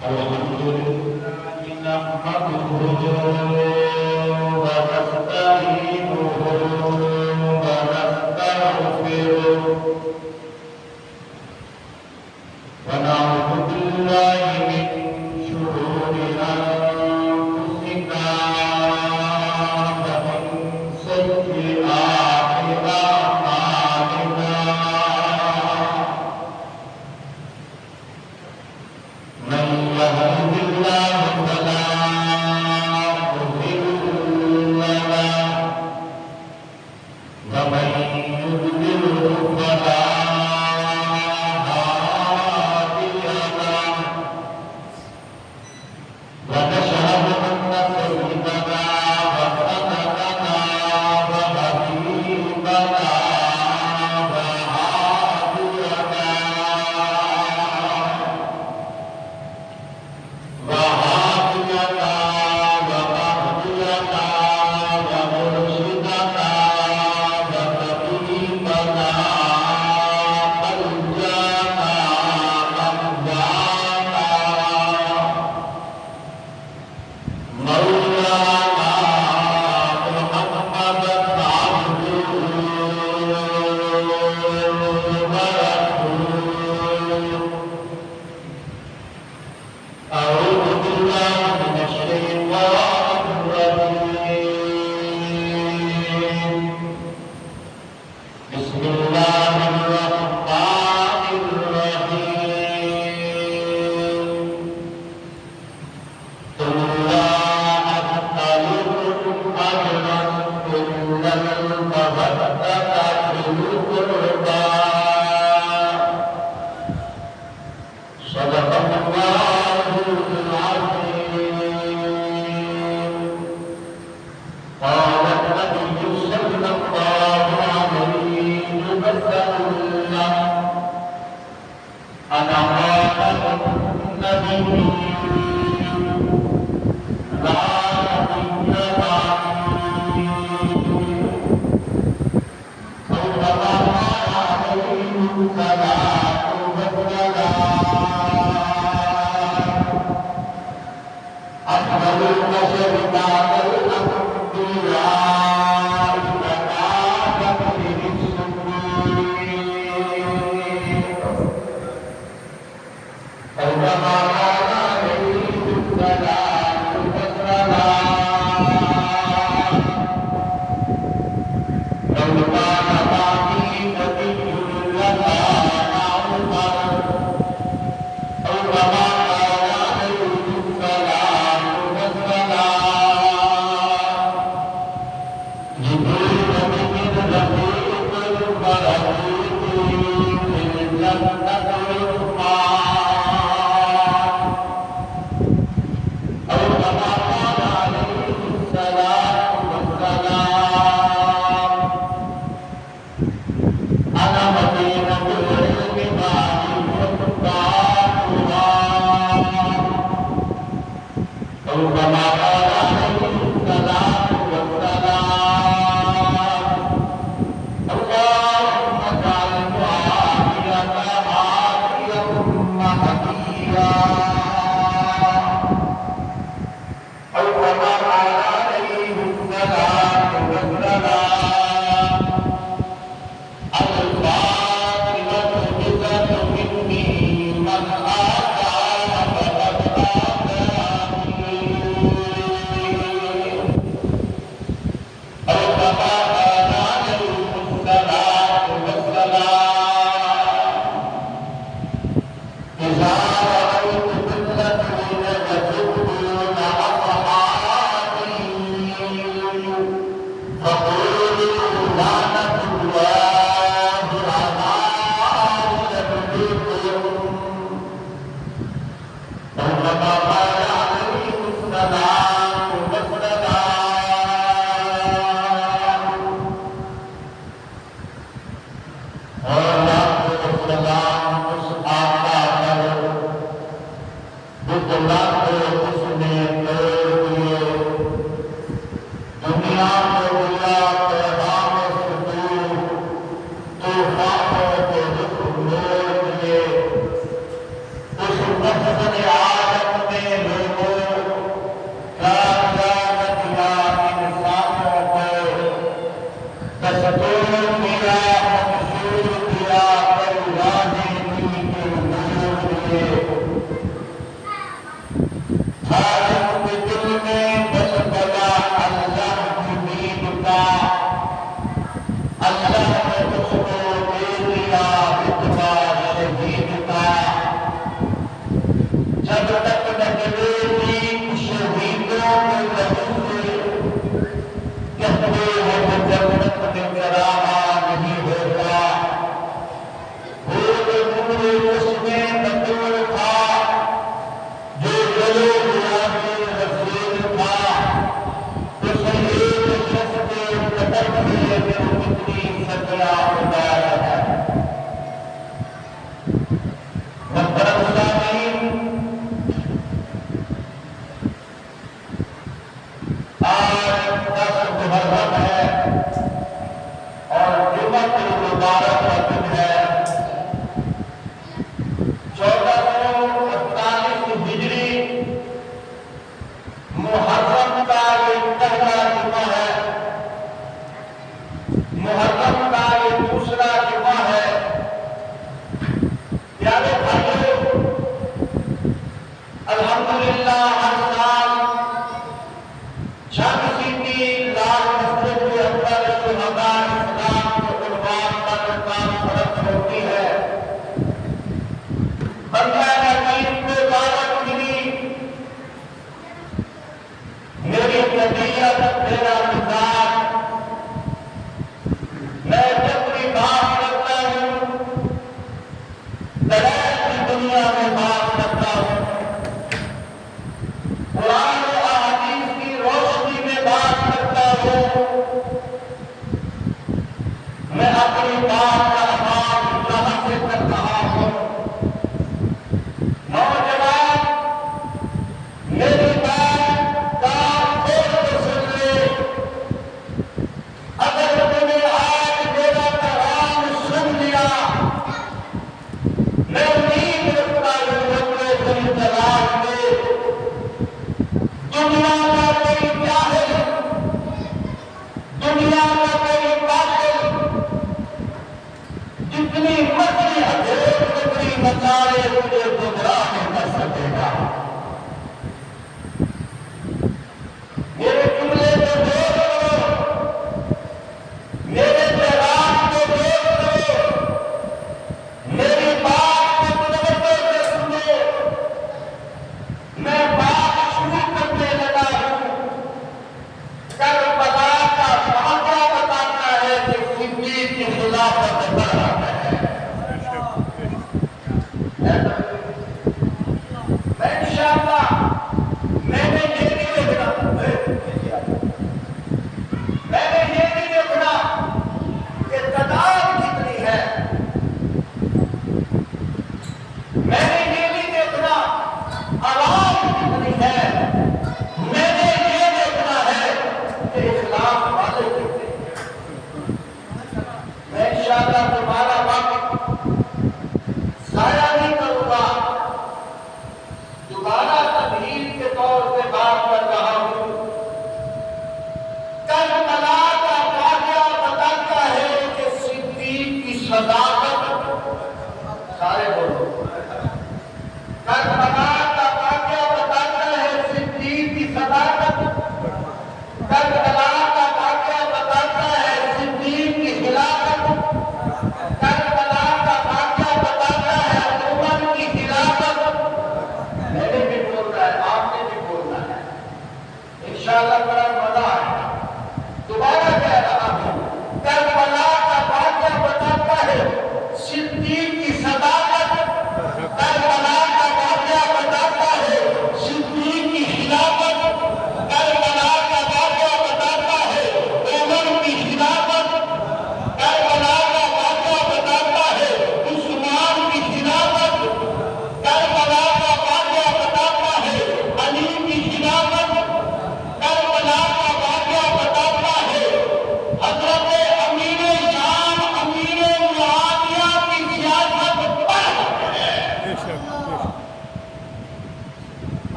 الحمد لله نحمده ونستعينه ونستغفره ونعوذ بالله من شرور أنفسنا ومن سيئات أعمالنا من يهده الله فلا مضل له ومن يضلل فلا هادي له ونشهد أن سيدنا وسندنا وحبيبنا أعوذ بالله من الشيطان الرجيم بسم الله الرحمن الرحيم قل لا أسألكم أجرا إلا المودة في القربى صدق الله العظيم قال النبي صلى الله عليه وسلم أنا قال النبي لا نبي بعدي أو كما قال عليه الصلاة والسلام أفضل البشر بعد الأنبياء كتابة الصديق أو كما قال عليه الصلاة والسلام لو كان بعدي نبي لكان عمر أو كما قال عليه الصلاة والسلام جبريل من رفيق البرزيق في الجنة الرحمن أو كما قال عليه الصلاة والسلام أنا مدينة العلم بعدي فتحها أو كما قال عليه الصلاة والسلام اللهم اجعل معافية عافية مهدية أو كما قال عليه الصلاة والسلام الفاطمة بذل مني من آتى فقد آتاني أو كما قال عليه الصلاة والسلام إذا رأيت الذين يسبون أصحابي فقولوا لعنة الله على أولادكم أو كما قال عليه الصلاة والسلام اور رب السلام اس آقا پر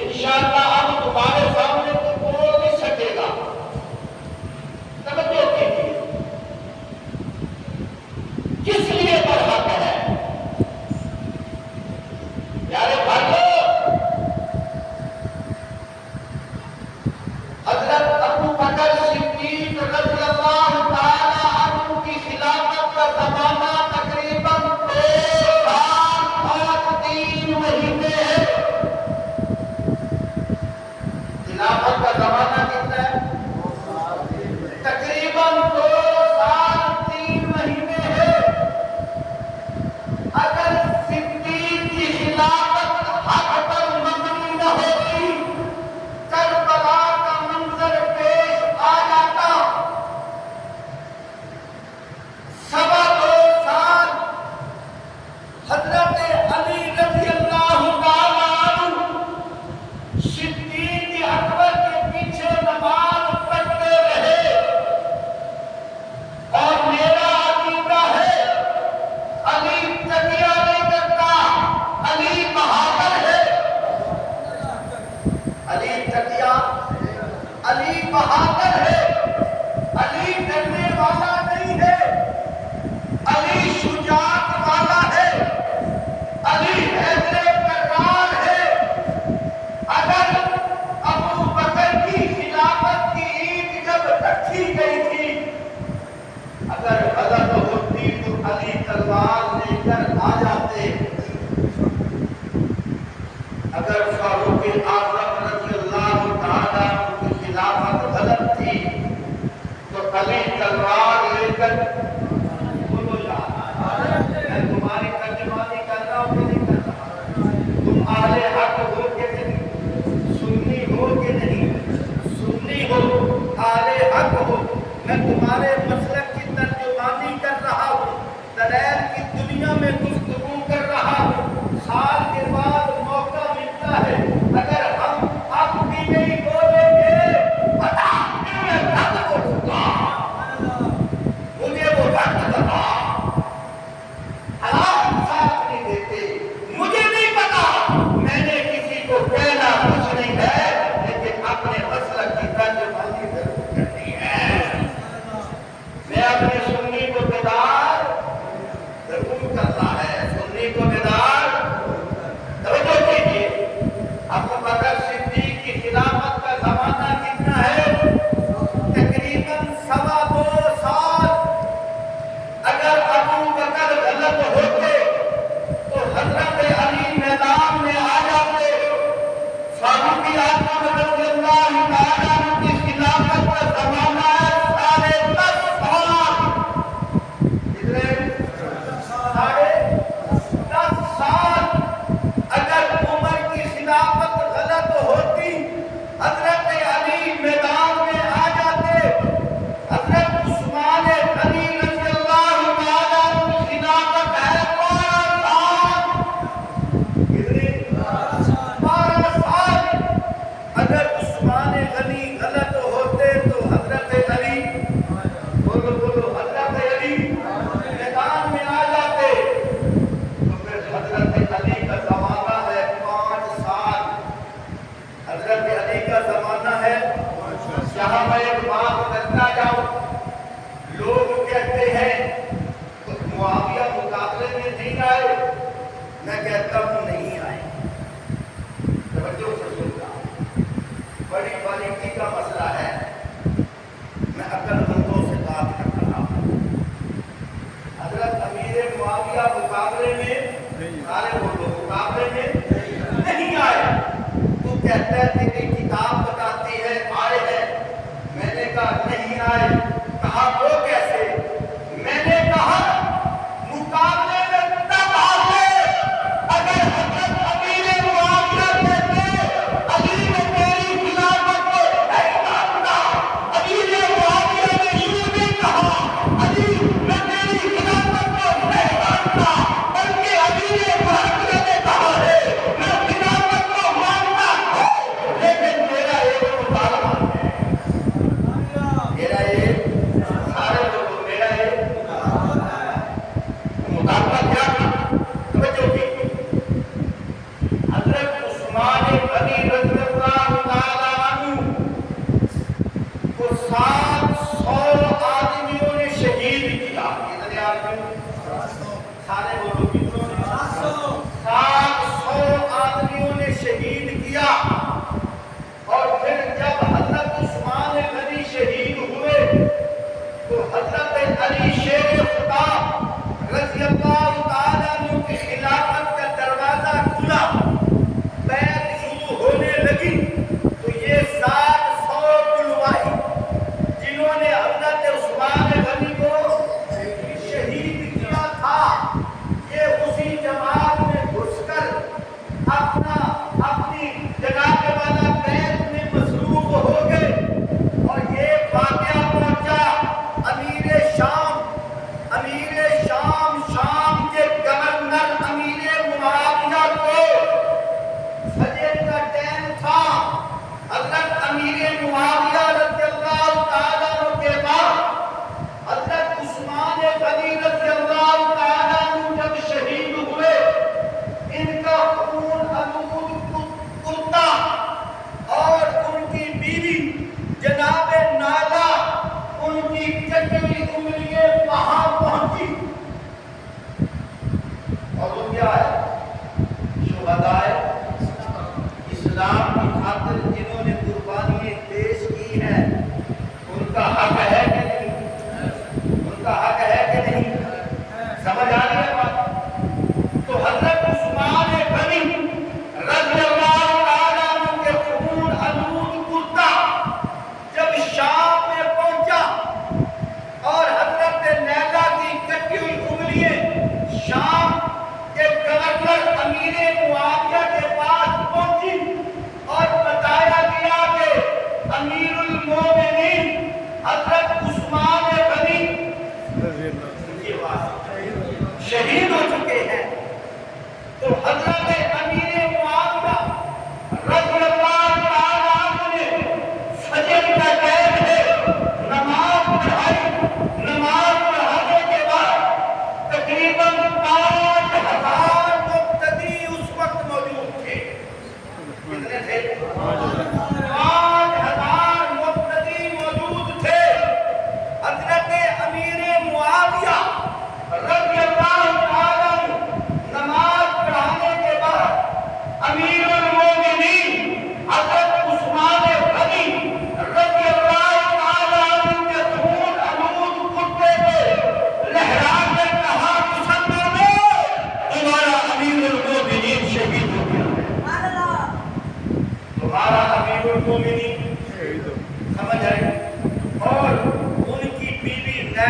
انشاءاللہ اب تمہارے سامنے تو بول نہیں سکے گا، بہادر ہے، علی ڈرنے والا نہیں ہے، علی شجاعت والا ہے، علی حیدر کرار ہے۔ اگر ابو بکر کی خلافت کی عید جب رکھی گئی تھی، اگر غلط ہوتی تو علی تلوار لے کر آ جاتے۔ اگر فاروق اعظم رضی اللہ تعالیٰ عنہ کی خلافت غلط تھی تو علی تلوار لے کر بولو یار، میں تمہاری ترجمانی کر رہا ہوں کہ نہیں کر رہا؟ تم اہل حق ہو کہ نہیں؟ سنی ہو کہ نہیں؟ سنی ہو، اہل حق ہو، میں تمہارے مسلک کی ترجمانی کر رہا ہوں، دلائل کی دنیا میں گفتگو کر رہا ہوں۔ سال کے بعد موقع ملتا ہے، اگر ہم حق بھی نہیں بولیں گے، پتا نہیں میں حق بولوں گا، مجھے وہ حق دبا، حالات ساتھ نہیں دیتے، مجھے نہیں پتا، میں نے کسی کو کہنا کچھ نہیں ہے، لیکن اپنے مسلک کی ترجمانی ضرور کرنی ہے۔ میں اپنے سنی کو بیدار ضرور کرنا ہے، سنی کو بیدار۔ توجہ کیجیے، ابو بکر صدیق کی خلافت کا زمانہ کتنا ہے؟ تقریباً 2.25 سال۔ اگر ابو بکر غلط ہوتے تو حضرت علی میدان میں آ جاتے۔ فاروق اعظم رضی اللہ تعالیٰ عنہ کی خلافت کا زمانہ ہے 10.5 سال۔ کتنے؟ 10.5 سال۔ اگر عمر کی خلافت غلط ہوتی، حضرت علی میدان میں آ جاتے۔ حضرت عثمان غنی رضی اللہ تعالیٰ عنہ کی خلافت ہے 12 سال۔ کتنی؟ 12 سال۔ اگر عثمان غنی غلط ہوتے تو حضرت علی، بولو بولو، حضرت علی میدان میں آ جاتے۔ تو پھر حضرت علی کا زمانہ ہے 5 سال۔ حضرت علی کا زمانہ ہے، یہاں میں ایک بات کرتا جاؤں، لوگ کہتے ہیں معاویہ مقابلے میں نہیں آئے، میں کہتا ہوں نہیں آئے۔ توجہ سے سننا، بڑی باریکی کا مسئلہ ہے، میں عقل مندوں سے بات کر رہا ہوں۔ حضرت امیر معاویہ مقابلے میں، سارے بولو، مقابلے میں نہیں آئے۔ تو کہتا ہے تیری کتاب بتاتی ہے آئے ہیں، میں نے کہا نہیں آئے۔ کہا وہ کیسے؟ میں نے کہا مقابلے میں تب آتے اگر حضرت امیر معاویہ کہتے علی نے تیری خلافت کو نہیں مانتا، امیر معاویہ نے یوں نہیں کہا علی میں تیری خلافت کو نہیں مانتا، بلکہ امیر معاویہ نے کہا ہے میں خلافت کو مانتا ہوں، لیکن میرا ایک مطالبہ ہے، میرا ایک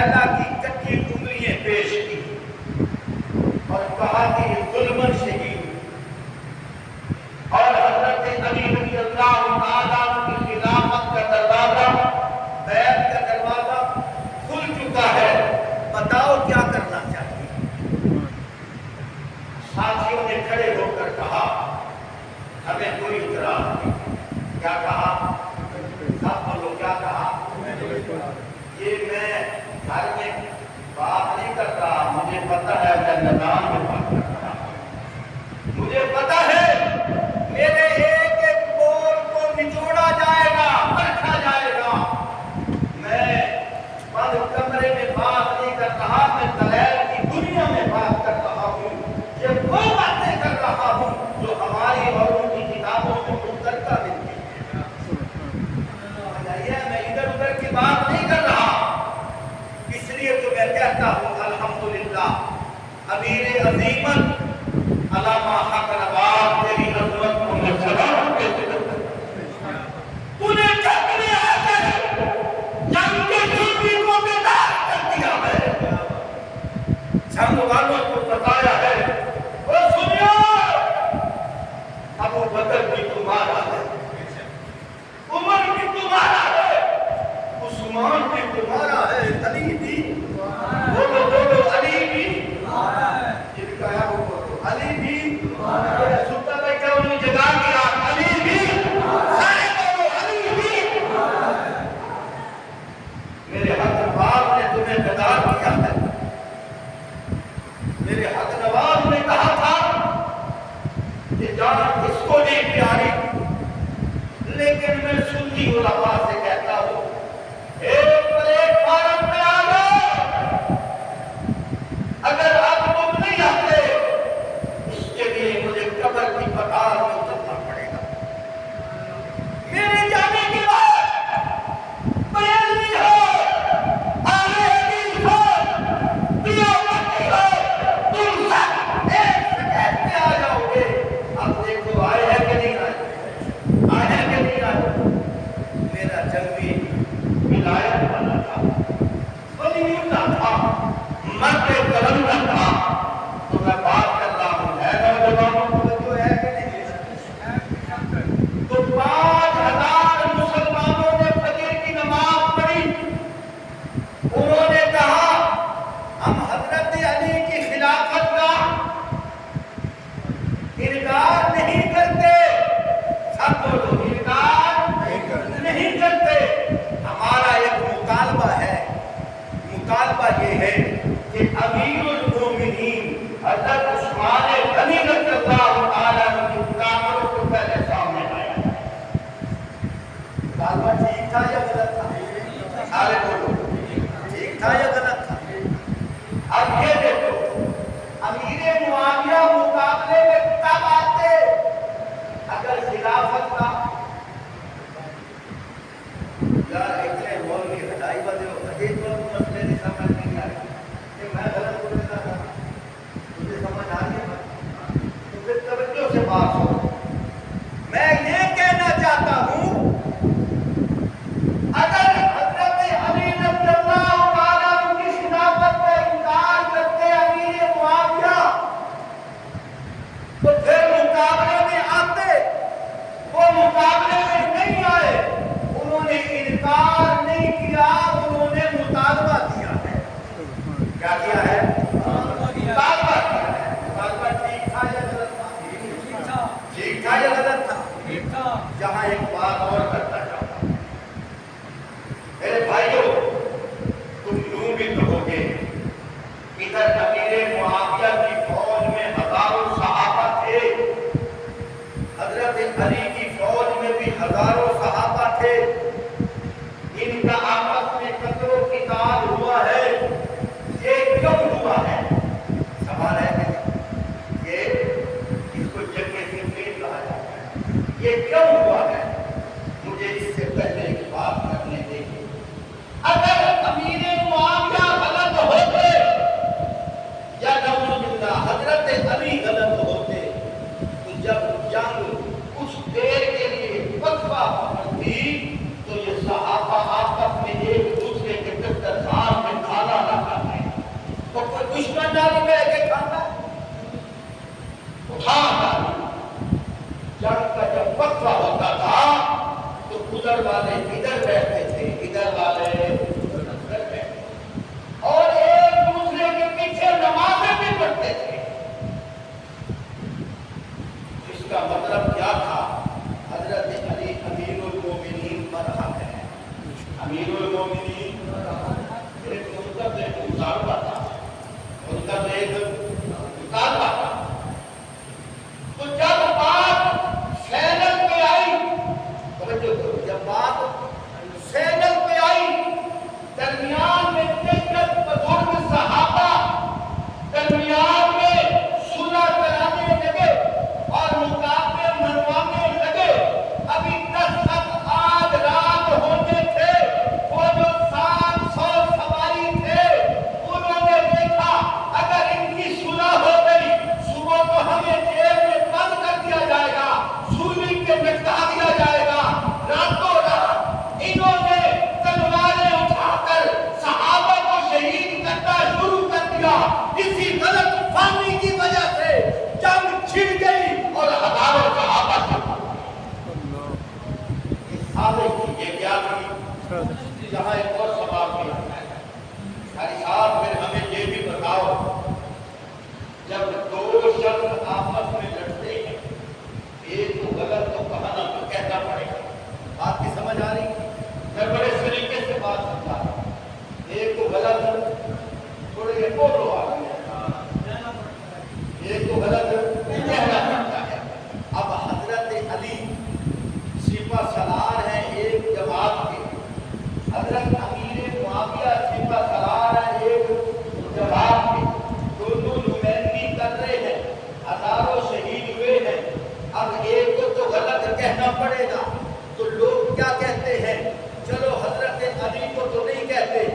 لیلا کی کٹی انگلیاں پیش کی اور کہا کہ یہ ظلمن شہید، اور حضرت علی رضی اللہ تعالیٰ کی خلافت کا دروازہ، بیعت کا دروازہ کھل چکا ہے، بتاؤ کیا کرنا چاہیے؟ ساتھیوں نے کھڑے ہو کر کہا ہمیں کوئی اعتراض نہیں۔ کیا کہا؟ سب بولو کیا کہا؟ یہ میں گھر میں بات نہیں کر رہا، مجھے پتا ہے میں میدان میں بات کر رہا ہوں، مجھے پتا ہے میرے ایک ایک بول کو نچوڑا جائے گا، پرکھا جائے گا۔ میں بند کمرے میں بات نہیں کر رہا، میں دلائل کی دنیا میں بات کر رہا ہوں، یہ وہ باتیں کر رہا ہوں جو ہماری اور ان کی کتابوں میں مشترکہ ملتی ہیں۔ میں ادھر ادھر کی بات نہیں کر رہا، اس لیے تو میں کہتا ہوں الحمدللہ امیر عظیمت علامہ حق نواب تیری عظمت کو میں سلام کہتے ہیں۔ انہیں جنگ میں آ کر جنگ کے سلمی کو بیدار کر دیا ہے، جنگ والوں کو بتایا ہے وہ سنیو ابو بکر بھی تمہارا ہے، عمر بھی تمہارا ہے، عثمان بھی تمہارا ہے، علی بھی بولو بولو علی بھی یہ بھی کہا وہ بولو علی بھی سلطان بھائی کیا انہوں نے جگہ کیا علی بھی سارے بولو علی بھی۔ میرے حق نواب نے تمہیں بیدار کیا ہے، میرے حق نواب نے کہا تھا کہ جان اس کو نہیں پیاری، لیکن میں سنی علماء سے کہتا ہوں ایک پلیٹ فارم میں آ جاؤ، اگر آپ لوگ نہیں آتے اس کے لیے مجھے قبر کی پتھار میں اترنا پڑے گا۔ میرے جانے کے بعد بریلوی ہو، اہل حدیث ہو، دیوبندی ہو، تم سب ایک سکیت میں آ جاؤ گے۔ اب دیکھو آئے ہیں کہ نہیں آئے، آئے ہیں کہ نہیں آئے؟ میرا جنگی ولایت والا تھا، ولی اللہ تھا، مرد کلندر تھا، تو میں بات کر رہا ہوں ہے نوجوانوں کو جو ہے کہ نہیں؟ تو 5000 مسلمانوں نے فجر کی نماز پڑھی، انہوں نے کہا ہم حضرت علی کی خلافت کا انکار نہیں کرتے، سب بولو انکار نہیں کرتے، ہمارا ایک مطالبہ ہے، مطالبہ یہ ہے کہ امیر المومنین حضرت عثمان غنی رضی اللہ تعالیٰ عنہ کی کافروں کو پہلے سامنے لایا جائے۔ مطالبہ ٹھیک تھا یا غلط تھا؟ سارے بولو ٹھیک تھا یا غلط تھا؟ اب یہ دیکھو امیر معاویہ مقابلے میں تب آتے اگر خلافت کا یار اتنے بول کے ہٹائی بندے ہو ایک بار مسئلے کی سمجھ نہیں آئی کہ میں غلط بول رہا تھا، مجھے سمجھ آ گیا تو پھر توجہ سے بات ہو۔ میں یہ کہنا چاہتا ہوں اگر حضرت علی رضی اللہ تعالیٰ عنہ کی خلافت کا انکار کرتے امیر معاویہ تو پھر مقابلے میں آتے، وہ مقابلے میں نہیں آئے، انہوں نے انکار نہیں کیا، انہوں نے مطالبہ کیا ہے۔ کیا کیا ہے؟ مطالبہ کیا ہے۔ مطالبہ ٹھیک تھا یا غلط تھا؟ ٹھیک تھا یا غلط تھا؟ یہاں ایک بات اور کرتا چاہتا ہوں میرے بھائیوں، تم یوں بھی کہو گے ادھر امیر معاویہ کی فوج میں ہزاروں صحابہ تھے، حضرت علی کی فوج میں بھی ہزاروں صحابہ تھے، ان کا آپس میں قتل و قتال ہوا ہے، یہ کیوں ہوا ہے؟ سوال ہے کہ یہ اس کو جنگ صفین کہا جاتا ہے، یہ کیوں ہوا ہے؟ المؤمنین ایک مطالبہ تھا، ایک مطالبہ تھا۔ تو جب بات سینل پہ آئی، توجہ کرو، جب بات سینل پہ آئی، درمیان میں جنت بزرگ صحابہ درمیان میں صلح کرانے لگے اور مقابلے منوانے لگے۔ ابھی 10 آدھ رات ہونے تھے، وہ جو 700 سواری تھے انہوں نے دیکھا اگر ان کی صلح ہو گئی صبح کو ہمیں جیل میں بند کر دیا جائے گا، سولی کے لٹکا دیا جائے گا۔ راتوں رات انہوں نے تلواریں اٹھا کر صحابہ کو شہید کرنا شروع کر دیا۔ اسی غلط فہمی کی وجہ سے جنگ چھڑ گئی اور ہزاروں صحابہ یہ کیا تھی؟ یہاں ایک اور سوال بھی آتا ہے، بھائی صاحب پھر ہمیں یہ بھی بتاؤ، جب دو شخص آپس میں لڑتے ہیں ایک کو غلط تو کہنا تو کہنا پڑے گا، بات کی سمجھ آ رہی ہے؟ میں بڑے طریقے سے بات سمجھا رہا ہوں۔ ایک کو غلط تھوڑے بولو آگے، ایک کو غلط کہنا پڑتا ہے۔ اب حضرت علی سپہ سالار ہیں ایک جماعت کے، حضرت امیر معاویہ سپہ سالار ہیں ایک جماعت کے، دونوں نمائندگی کر رہے ہیں، ہزاروں شہید ہوئے ہیں۔ اب ایک کو تو غلط کہنا پڑے گا، تو لوگ کیا کہتے ہیں؟ چلو حضرت علی کو تو نہیں کہتے،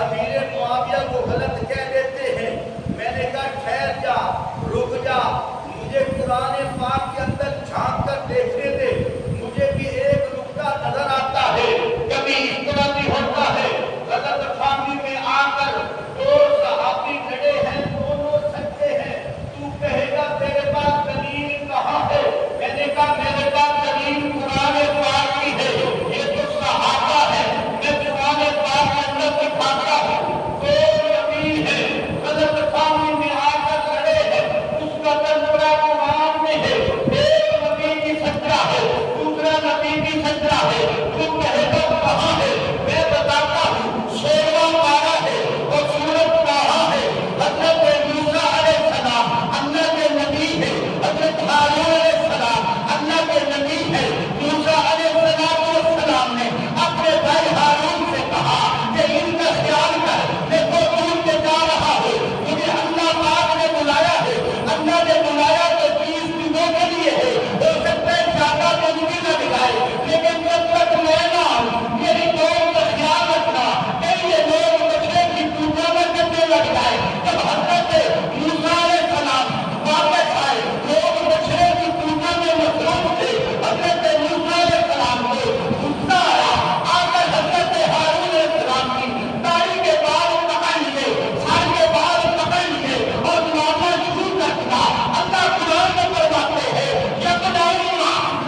امیر معاویہ کو غلط کہہ دیتے ہیں۔ میں نے کہا ٹھہر جا، رک جا، مجھے قرآن پاک کے اندر جھانک کر دیکھنے دے، مجھے بھی ایک نقطہ نظر آتا ہے، کبھی اس طرح بھی ہوتا ہے غلط فہمی میں آ کر دو صحابی لڑے ہیں، دونوں سچے ہیں، تو کہے گا تیرے پاس دلیل کہاں ہے؟ میں نے کہا میرے پاس دلیل قرآن پاک کی ہے، یہ تو صحابہ ہے، میں قرآن پاک کے اندر دکھاتا ہوں۔ دو نبی ہیں، غلط فہمی میں آ کر لڑے ہیں، اس کا تذکرہ قرآن میں ہے، ایک نبی کی سجدہ ہے، دوسرا نبی کی سجدہ ہے، تو کہے گا کہاں ہے؟ میں بتاتا ہوں 16واں پارہ ہے اور سورت کہاں ہے؟ حضرت موسیٰ علیہ السلام اللہ کے نبی ہے، حضرت ہارون علیہ السلام اللہ کے نبی ہے۔ موسیٰ علیہ السلام نے اپنے بھائی ہارون سے کہا کہ ان کا خیال کر، میں تو دور سے جا رہا ہوں، مجھے اللہ پاک نے بلایا ہے، اللہ نے بلایا تو 30 دنوں کے لیے ہے، ہو سکتا ہے زیادہ تو مجھے نہ دکھائے، لیکن جب تک میں نہ آؤں میری قوم کا خیال رکھنا، کہ یہ لوگ بچے کی پوجا میں کرنے لگ جائے۔ جب حضرت موسیٰ علیہ السلام واپس آئے، لوگ بچے کی پوجا میں مصروف تھے، حضرت موسیٰ علیہ السلام کو غصہ آیا، آ کر حضرت ہارون علیہ السلام کی داڑھی کے بال پکڑ لیے، سر کے بال پکڑ لیے اور مارنا شروع کر دیا۔ اللہ قرآن میں فرماتے ہیں یقیناً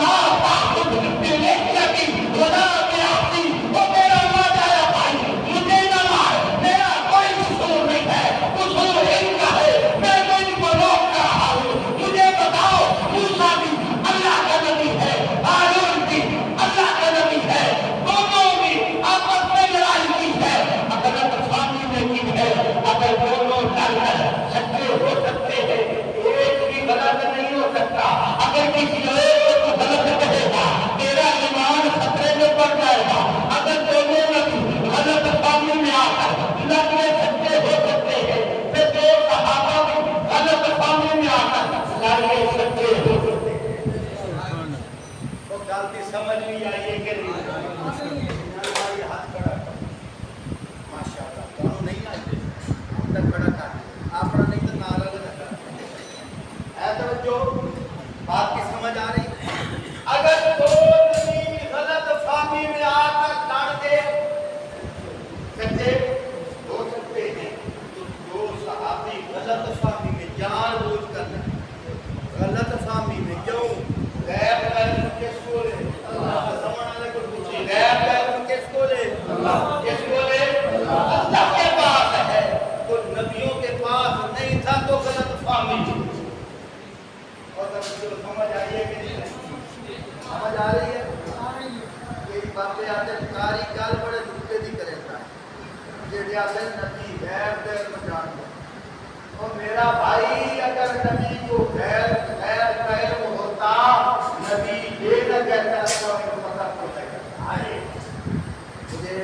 لا تعبد بلیتی ولا بیاتی، وہ میرا ناجائز بھائی، مجھے نہ مار، میرا کوئی قصور نہیں ہے، قصور ان کا ہے، میں تو ان کو روک کر رہا ہوں۔ مجھے بتاؤ موسیٰ بھی اللہ کا نبی ہے، ہارون بھی اللہ کا نبی ہے، دونوں بھی آپس میں لڑائی کی ہے، غلط فہمی میں کی ہے۔ اگر دونوں ڈر کر سچے ہو سکتے ہیں، ایک بھی غلط نہیں ہو سکتا۔ اگر کسی ایک کو غلط کہے گا تیرا ایمان خطرے میں پڑ جائے گا۔ اگر دونوں نبی غلط فہمی میں آ کر لڑنے سچے ہو سکتے ہیں، پھر دو صحابہ بھی غلط فہمی میں آ کر لڑنے سچے ہو سکتے ہیں۔ وہ غلطی سمجھ نہیں آئی کہ نہیں؟ ہاتھ کھڑا کر، ماشاء اللہ، دونوں نہیں آئے ہاتھ کھڑا کر، اپنا نہیں تو نعرہ لگا۔ اے توجہ، بات کی سمجھ آ رہی؟ اگر دو نبی غلط فہمی میں آ کر لڑ گئے، سچے ہو سکتے ہیں، تو دو صحابی غلط فہمی میں جان بوجھ کر لڑے۔ غلط فہمی میں کیوں؟ غیب کا علم کس کو ہے؟ اللہ۔ سمجھنے والے کو پوچھیے، غیب کا علم کس کو ہے؟ اللہ۔ کس کو ہے؟ اللہ کے پاس ہے، تو نبیوں کے پاس نہیں تھا تو غلط فہمی تھی۔ اور سمجھ آئیے کہ نہیں؟ سمجھ آ رہی ہے؟ یہ باتیں آتے کاری گل بڑے دکھتے دی کرے تھا۔ جڑے آتے نبی غیر دے جان دے اور میرا بھائی اگر نبی کو غیر کا علم ہوتا نبی یہ نہ کہتا تو ہمیں پتہ ہوتا ہے مجھے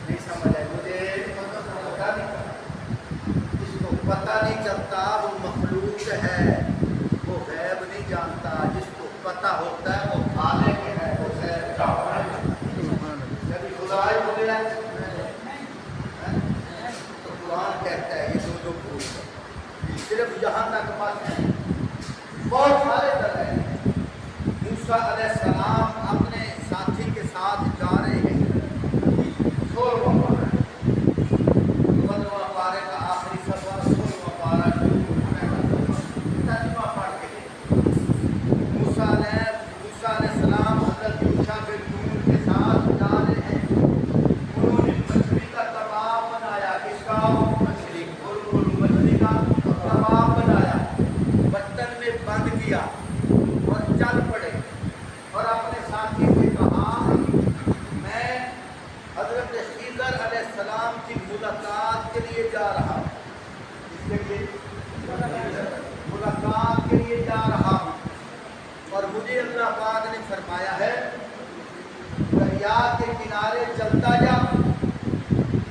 نہیں سمجھ آئی مجھے پتہ نہیں جس کو پتہ نہیں چلتا وہ مخلوق ہے وہ غیب نہیں جانتا جس کو پتہ ہوتا ہے وہ خالق ہے وہ غیب جانتا ہے کبھی خدا ہی بولے تو قرآن کہتا ہے یہ دو صرف یہاں تک بات ہے بہت سارے در ہیں موسیٰ علیہ السلام اپنے ساتھی کے ساتھ جا رہے ہیں 16واں پارہ 15واں پارے کا آخری صفحہ 16واں پارہ ترجمہ پڑھ کے موسیٰ علیہ السلام حضرت یوشع بن نون کے ساتھ جا رہے ہیں انہوں نے مچھلی کا کباب بنایا کس کا مچھلی کا کباب بنایا برتن میں بند کیا اور چل پڑے اور اپنے ساتھی سے کہا میں حضرت خضر علیہ السلام کی ملاقات کے لیے جا رہا ہوں اس کے لیے ملاقات کے لیے جا رہا ہوں اور مجھے اللہ پاک نے فرمایا ہے دریا کے کنارے چلتا جا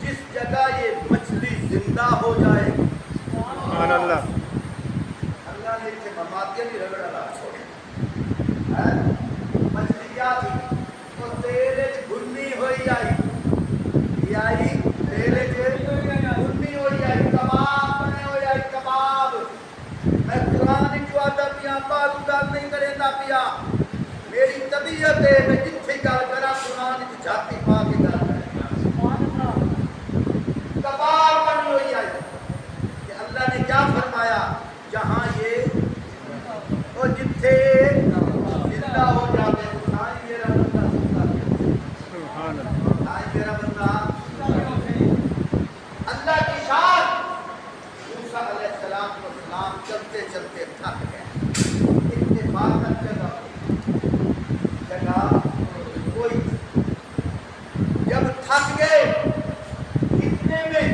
جس جگہ یہ مچھلی زندہ ہو جائے سبحان اللہ اللہ نے اسے مماتیہ نہیں رگڑا رہا چھوڑے مچھلی کیا تھی وہ تیرے بھنی ہوئی آئی تیرے بھنی ہوئی آئی کباب بنے ہوئی آئی کباب میں قرآن جو آدھا پیا پالو گل نہیں کرے دا پیا میری طبیعت ہے میں جتھے گل کرا قرآن کی جاتی پا کے گل کرے کباب بنی ہوئی آئی کہ اللہ نے کیا فرمایا جہاں یہ اور جتھے زندہ ہو جاتے آئی میرا بندہ زندہ آئی میرا بندہ اللہ کی شان موسیٰ علیہ السلام چلتے چلتے تھک گئے اتفاقت جگہ کوئی جب تھک گئے اتنے میں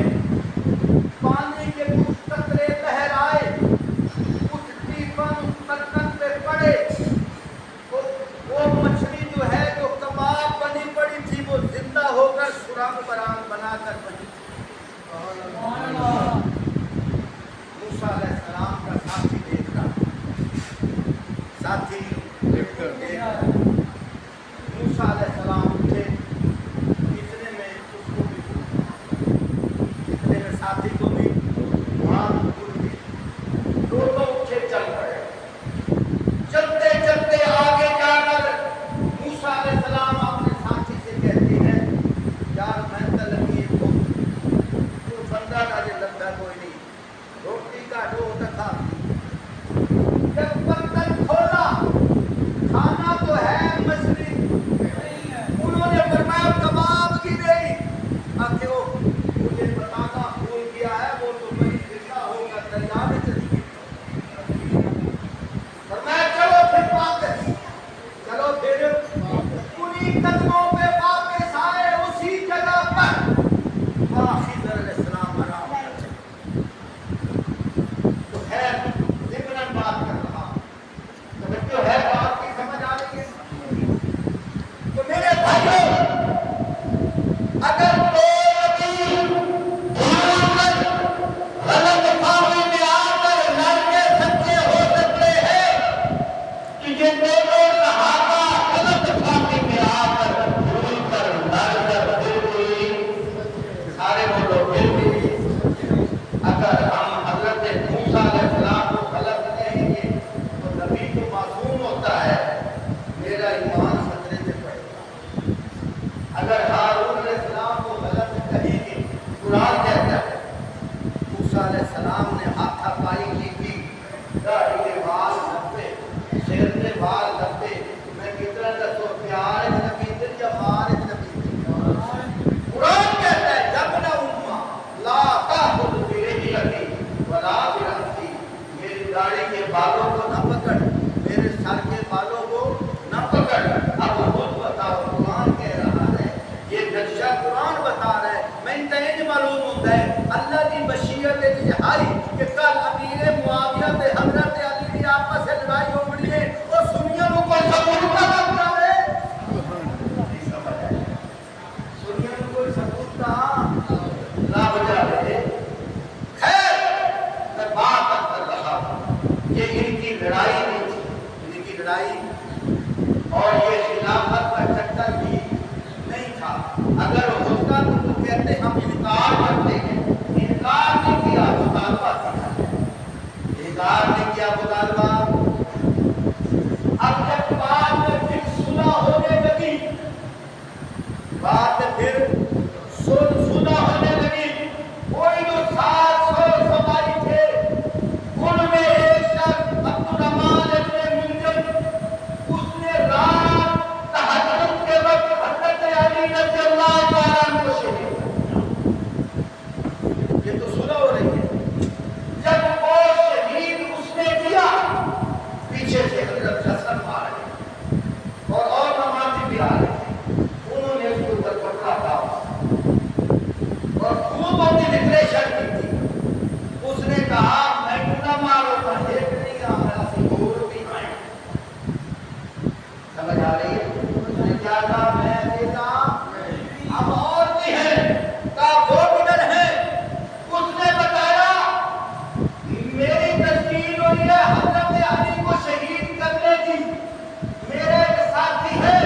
پانی کے کچھ قطرے بہر آئے کچھ ٹیفن برتن پہ پڑے وہ مچھلی جو ہے جو کباب بنی پڑی تھی وہ زندہ ہو کر سرنگ برآمد بنا کر بنی موسیٰ علیہ السلام کا ساتھی دیکھ رہا ساتھی دیکھ رہا موسیٰ علیہ السلام اٹھے اتنے میں اس کو بھی اتنے میں ساتھی کو بھی وہاں دونوں اٹھے چل پڑے چلتے چلتے آگے جا کر موسیٰ علیہ السلام اپنے ساتھی سے کہتے ہیں یار میں تلقی کو تو بندہ کا جو لگتا کوئی نہیں روٹی کا ڈو تکھا جب برتن کھولا کھانا تو ہے مچھلی انہوں نے فرمایا کباب کی نہیں آخر وہ مجھے بتانا بھول گیا ہے وہ تو بڑی زندہ ہو کر دریا میں چلی گئی فرمایا چلو پھر واپس چلو پھر انہی قدموں پہ واپس آئے اسی جگہ پر وہاں خضر علیہ السلام آرام کرتے تو خیر ضمن بات کر رہا توجہ ہے بات کی سمجھ آ رہی ہے تو میرے بھائیوں اگر غلط فہمی میں آ کر لڑکے سچے ہو سکتے ہیں کہ یہ دونوں صحابہ غلط فہمی میں آ کر بھول کر لڑ کر پھر بھی سارے بولو پھر بھی اگر ہم حضرت موسیٰ علیہ السلام کو غلط کہیں گے تو نبی تو معصوم ہوتا ہے میرا ایمان خطرے میں پڑے گا اگر ہارون علیہ السلام کو غلط کہیں گے قرآن کہتا ہے موسیٰ علیہ السلام نے ہاتھا پائی کی تھی داڑھی کے بال لمبے سر کے بال لمبے میں کتنا دسو پیار نبی دل یا مار نبی دل قرآن کہتا ہے جب نہ گئے اللہ کی مشیت اجہاری کہ کل امیر معاویہ تے حضرت علی کی آپس سے لڑائی ہو گئی ہے اور سنیوں کو کوئی ثبوت کا بتا رہے سنیوں کو کوئی ثبوت کا نہ بجا رہے خیر میں بات کر رہا ہوں یہ ان کی لڑائی نہیں تھی ان کی لڑائی اور یہ خلافت کا چکر بھی نہیں تھا اگر ہوتا تو وہ کہتے ہم انکار کرتے ہیں انکار نہیں کیا مطالبہ کیا انکار نہیں کیا مطالبہ اب جب بعد میں پھر سنا ہونے لگی بعد میں پھر سنا ہونے لگی کوئی جو 700 سواری تھے ان میں ایک شخص عبدالرحمن ابن منجم اس نے رات تہجد کے وقت حضرت علی رضی اللہ تعالیٰ عنہ کو شہید کیا یہ تو سنا ہو رہی ہے جب وہ شہید اس نے کیا پیچھے سے حضرت حسن آ رہے اور نمازی بھی آ رہے تھے انہوں نے اس کو اوپر پکڑا تھا اور خوب اپنی ڈپریشن کی تھی اس نے کہا میں نہ ماروں گا ایک نہیں آنا سی اور بھی آئے سمجھ آ رہی ہے اس نے کیا کہا میں دیتا اب اور بھی ہے کہا وہ کدھر ہے اس نے بتایا میری تشکیل ہوئی ہے حضرت علی کو شہید کرنے کی میرے ایک ساتھی ہے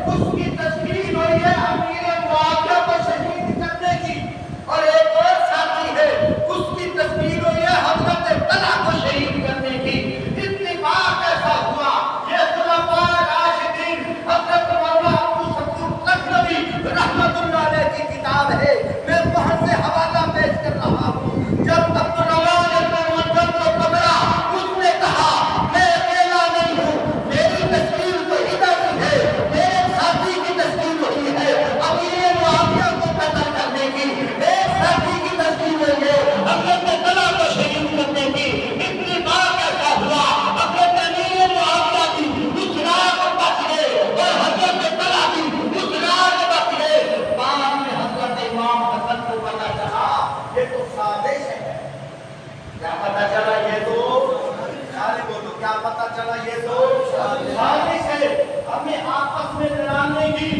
اس کی تشکیل ہوئی ہے امیر معاویہ کو شہید کرنے کی اور ایک اور ساتھی ہے اس کی تشکیل ہوئی ہے حضرت طلحہ کو شہید کرنے کی اتفاق ایسا ہوا یہ خلفاء راشدین حضرت مولانا ابو سعود لکھنوی رحمۃ اللہ علیہ کی کتاب ہے میں وہاں سے حوالہ پیش کر رہا ہوں جب عبدالرحمن ابن منجم کو پکڑا اس نے کہا میں اکیلا نہیں ہوں میری تشکیل تو ادھر ہی ہے میرے ساتھی کی تشکیل ہوئی ہے امیر معاویہ کو قتل کرنے کی ایک ساتھی کی تشکیل ہوئی ہے حضرت طلحہ کو شہید کرنے کی اتفاق ایسا ہوا حضرت امیر معاویہ کی اس رات بچ گئے اور حضرت طلحہ کی اس رات بچ گئے بعد میں حضرت امام حسن کو پتہ چلا یہ تو سازش ہے کیا پتہ چلا یہ تو سارے بولو کیا پتہ چلا یہ تو سازش ہے ہمیں آپس میں لڑانے کی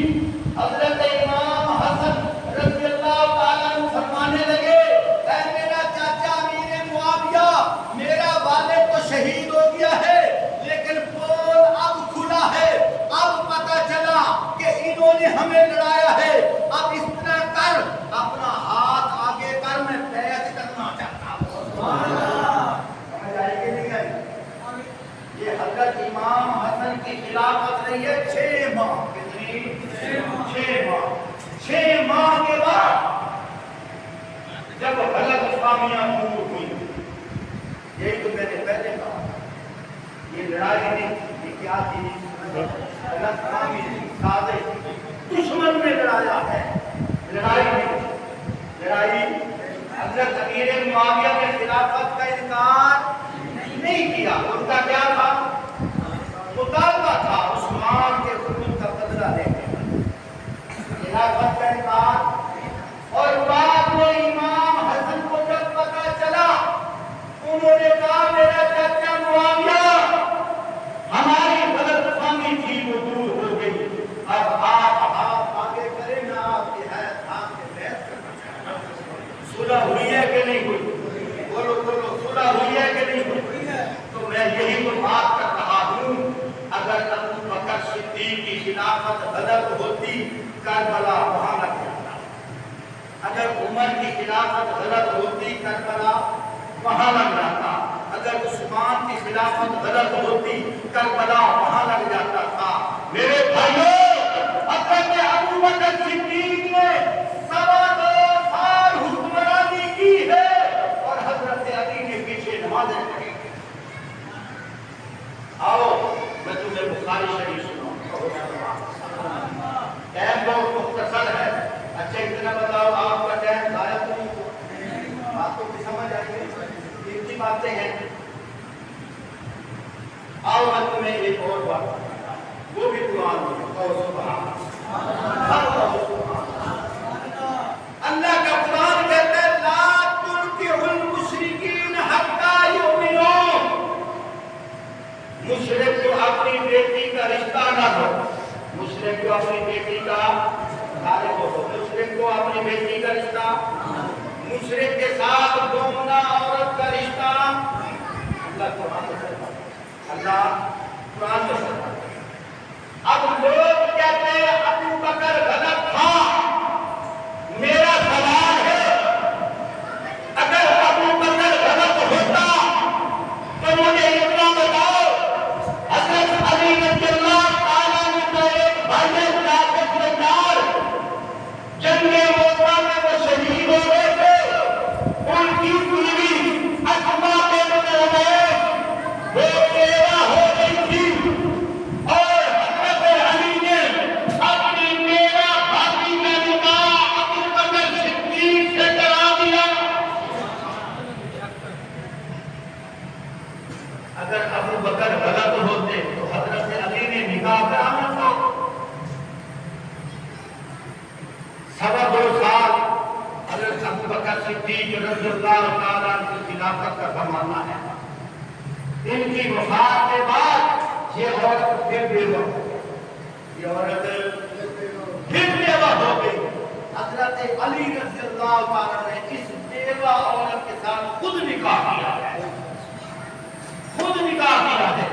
حضرت امام حسن رضی اللہ تعالیٰ عنہ فرمانے لگے اے میرا چاچا امیر معاویہ میرا والد تو شہید ہو گیا ہے لیکن پول اب کھلا ہے اب پتہ چلا کہ انہوں نے ہمیں لڑایا ہے اب اس طرح کر اپنا ہاتھ آگے کر میں بیعت کرنا چاہتا ہوں سمجھ آئی کہ نہیں آئی یہ حضرت امام حسن کی خلافت رہی ہے 6 ماہ کتنی 6 ماہ کے بعد جب غلط فہمیاں دور ہوئی یہی تو میں نے پہلے کہا یہ لڑائی نہیں تھی یہ کیا تھی غلط فہمی تھی سازش دشمن نے لڑایا ہے لڑائی نہیں تھی لڑائی حضرت امیر معاویہ نے خلافت کا انکار نہیں کیا ان کا کیا تھا مطالبہ تھا عثمان کے ظلم کا بدلہ لینے کا خلافت کا انکار اور بعد میں امام حسن کو جب پتہ چلا انہوں نے کہا میرا چچا معاویہ ہماری غلط فہمی تھی وہ دور ہو گئی اب آپ آگے کریں میں آپ کی حیث آپ کے بیعت کرنا چاہتا ہوں صلح ہوئی ہے کہ نہیں ہوئی بولو بولو صلح ہوئی ہے کہ نہیں ہوئی تو میں یہی تو بات کر رہا ہوں اگر ابو بکر صدیق کی خلافت غلط ہوتی کربلا وہاں لگ جاتا اگر عمر کی خلافت غلط ہوتی کربلا وہاں لگ جاتا اگر عثمان کی خلافت غلط ہوتی کربلا وہاں لگ جاتا تھا میرے بھائیوں حضرت ابو بکر صدیق نے 2.25 سال حکمرانی کی ہے اور حضرت علی کے پیچھے نمازیں پڑھی آؤ میں تمہیں بخاری شریف سناؤں ٹائم بہت مختصر ہے اچھا اتنا بتاؤ آپ کا ٹائم ضائع تو نہیں ہوا باتوں کی سمجھ آئی ہے اتنی باتیں ہیں آؤ میں تمہیں ایک اور بات بتاتا ہوں وہ بھی قرآن میں اللہ کا قرآن کہتا ہے لا نہ ہو. مسلم کو اپنی بیٹی کا خالق ہو, مسلم کو اپنی بیٹی کا رشتہ, مشرک کے ساتھ دومنا عورت کا رشتہ. اللہ قرآن میں فرماتا, اللہ قرآن میں فرماتا. اب لوگ کہتے ہیں ابو بکر غلط تھا. میرا سوال ہے, اگر ابو بکر غلط ہوتا تو مجھے اتنا بتاؤ, حضرت علی رضی اللہ تعالیٰ عنہ کا ایک بھائی جعفر سردار جنگ موقع میں وہ شہید ہو گئے تھے, ان کی بیوی اسما بنت عمیس وہ 13 ہو گئی تھی, اور حضرت علی نے اپنی 13 بھابی کا نکاح ابو بکر صدیق سے کرا دیا. اگر ابو بکر غلط ہوتے تو حضرت علی نے نکاح کرانا تھا. 2.25 سال حضرت ابو بکر صدیق رضی اللہ تعالیٰ عنہ کی خلافت کا زمانہ ہے. ان کی وفات کے بعد یہ عورت پھر بیوہ ہو گئی, یہ عورت پھر بیوہ ہو گئی. حضرت علی رضی اللہ تعالیٰ نے اس بیوہ عورت کے ساتھ خود نکاح کیا ہے, خود نکاح کیا ہے,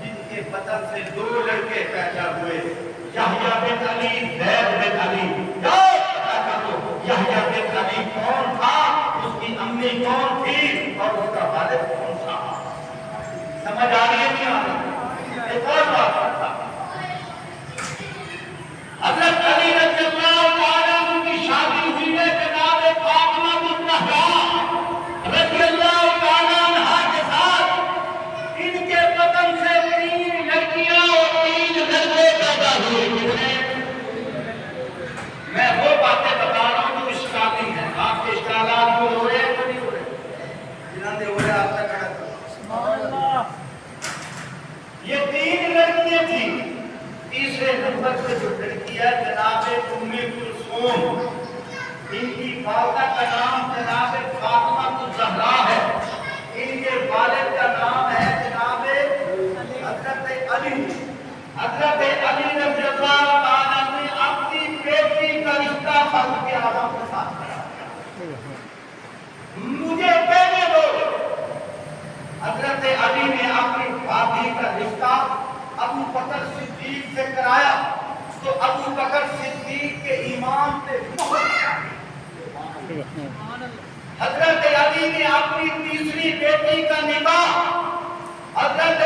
جن کے بدن سے 2 لڑکے پیدا ہوئے, یحییٰ بن علی, زید بن علی. یحییٰ بن علی کون تھا, اس کی امی کون تھی, اور اس کا والد کون تھا؟ سمجھ آ رہی ہے نہیں آ رہی؟ ایک اور بات تھا, حضرت علی رضی اللہ تعالیٰ عنہ کی شادی ہوئی ہے جناب فاطمہ الزہرا رضی اللہ تعالیٰ عنہا کے ساتھ. ان کے بدن سے 3 لڑکیاں اور 3 لڑکے پیدا ہوئے. میں وہ باتیں بتا رہا ہوں جو اشکالی ہیں. آپ کے اشکالات کو ہو رہے ہیں تو نہیں ہو رہے, جنہاں نے ہو رہے آپ کا کھڑا کرو. یہ 3 لڑکیاں تھیں. تیسرے نمبر سے جو لڑکی ہے جناب ام کلثوم, ان کی والدہ کا نام جناب فاطمہ الزہرا ہے. ان کے والد کا نام ہے جناب حضرت علی. حضرت علی رضی اللہ تعالیٰ نے اپنی بیٹی کا رشتہ فاروق اعظم کے ساتھ کرایا. مجھے کہنے دو, حضرت علی نے اپنی بھابی کا رشتہ ابو بکر صدیق سے کرایا تو ابو بکر صدیق کے ایمان پہ مہر لگائی. حضرت علی نے اپنی تیسری بیٹی کا نکاح حضرت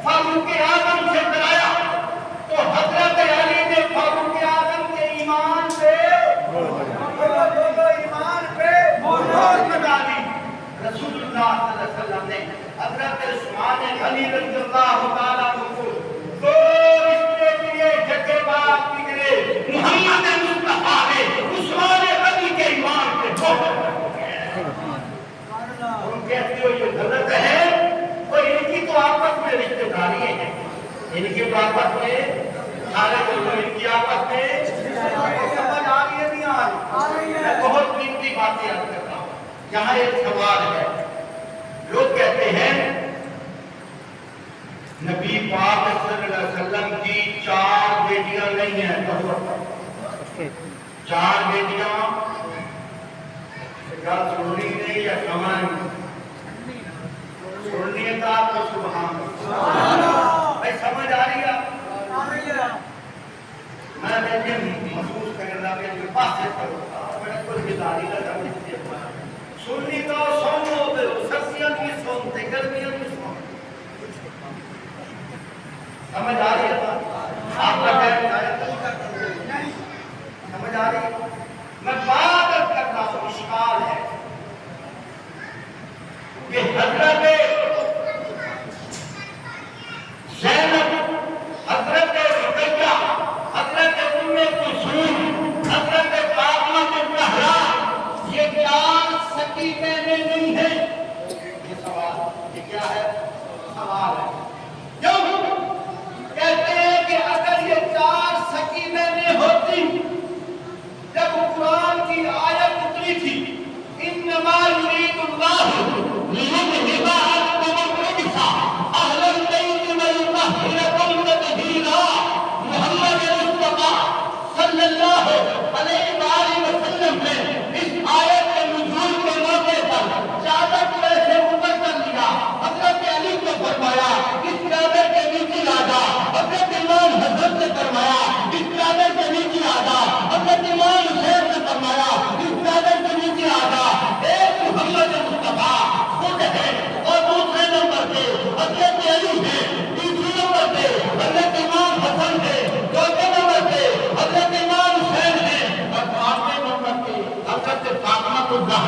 فاروق اعظم سے کرایا تو حضرت علی نے فاروق اعظم کے ایمان پہ مہر لگا دی. رسول اللہ صلی اللہ علیہ وسلم نے حضرت عثمان علی رضی اللہ تعالیٰ عنہ کو 2 رشتے دیے. جگہ بات نکلے محمد مصطفیٰ نے عثمان علی کے ایمان پہ مہر لگائی. تم کہتے ہو یہ غلط ہے, اور ان کی تو آپس میں رشتے داری ہیں, ان کی تو آپس میں سارے لوگ ان کی آپس میں سمجھ آ رہی ہے نہیں آ رہی؟ میں بہت قیمتی باتیں عرض کرتا ہوں. یہاں ایک سوال ہے. لوگ کہتے ہیں نبی پاک صلی اللہ علیہ وسلم کی 4 بیٹیاں نہیں ہیں. 4 بیٹیاں کیا سننی نہیں یا سمجھ سننی ہے تو آپ کو سبحان اللہ بھائی سمجھ آ رہی ہے. میں نے محسوس کرنا کہ میرے پاس سے کروں میں کوئی بیداری نہ کرنی سننی تو سن لو, سردیاں بھی سنتے, گرمیاں بھی سنتے. سمجھ آ رہی ہے آپ کا سمجھ آ رہی ہے. میں بات کرنا ہوں, اشکال ہے کہ حضرت زینب, حضرت رقیہ, حضرت ام کلثوم, حضرت فاطمہ الزہرا یہ 4 سکی بہنیں نہیں ہیں. یہ سوال, یہ کیا ہے سوال ہے. کیوں کہتے ہیں کہ اگر یہ 4 سکی بہنیں ہوتی, جب قرآن کی آیت اتری تھی انما یرید اللہ لیذہب عنکم الرجس اہل البیت ویطہرکم تطہیرا,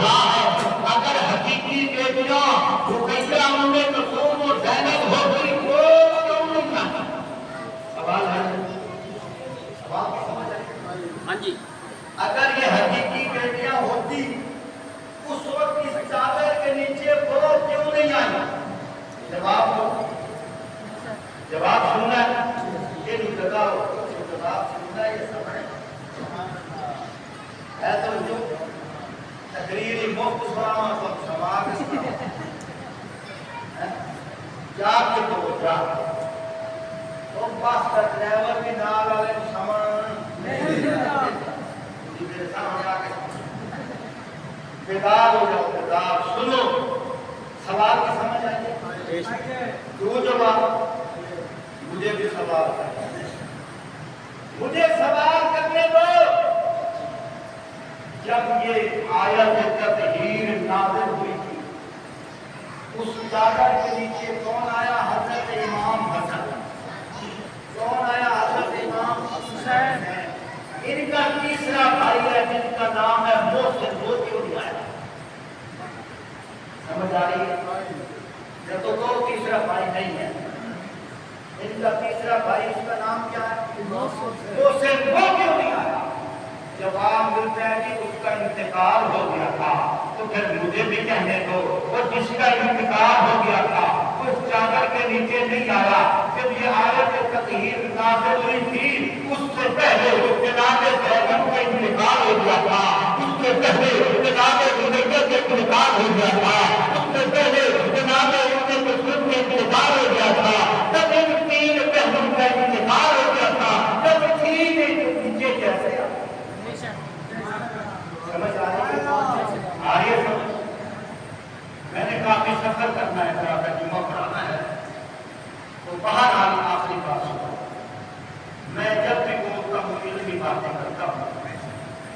زہرا ہے اگر حقیقی بیٹیاں رقیہ ام کلثوم اور زینب ہوتی تو کیوں نہیں آتا؟ سوال ہے، سوال کی سمجھ آئی؟ ہاں جی اگر یہ حقیقی بیٹیاں ہوتی اس وقت اس چادر کے نیچے وہ کیوں نہیں آئی؟ جواب دو، جواب سننا ہے، یہ نہیں لگا ہو جواب سننا ہے، یہ سمجھ ہے تو جو تقریری مفت سنانا تو سماج سنانا جا کے تو جا تو بس کا ڈرائیور بھی نال والے کو سمجھ نہیں میرے سامنے آ کے بیدار ہو جاؤ، بیدار سنو، سوال کی سمجھ آئیے؟ کیوں جواب؟ مجھے بھی سوال ہے، مجھے سوال کرنے دو۔ جب یہ آیت تطہیر نازل ہوئی تھی اس چادر کے نیچے کون آیا؟ حضرت امام حسن۔ کون آیا؟ حضرت امام حسین۔ ان کا تیسرا بھائی ہے جن کا نام ہے محسن، وہ کیوں نہیں آیا؟ سمجھ آ رہی ہے؟ جب تو وہ تیسرا بھائی نہیں ہے، ان کا تیسرا بھائی اس کا نام کیا ہے؟ محسن، وہ کیوں نہیں آیا؟ جواب ملتا ہے کہ اس کا انتقال ہو گیا تھا، تو پھر مجھے بھی کہنے دو، وہ جس کا انتقال ہو گیا تھا اس چادر کے نیچے نہیں آیا۔ جب یہ آیت تطہیر نازل ہوئی تھی اس سے پہلے جناب زینب کا انتقال ہو گیا تھا، اس سے پہلے جناب زینب کا انتقال ہو گیا تھا، اس سے پہلے جناب ام کلثوم کا انتقال ہو گیا تھا، جب ان تین پہلو کا انتقال ہو گیا تھا، جب تین نیچے کیسے آیا؟ سمجھ آ رہی ہے؟ سمجھ؟ میں نے کافی سفر کرنا ہے، طرح کا جمعہ پڑھانا ہے، تو باہر آخری بات سنا، میں جب بھی بولتا ہوں علمی باتیں کرتا ہوں،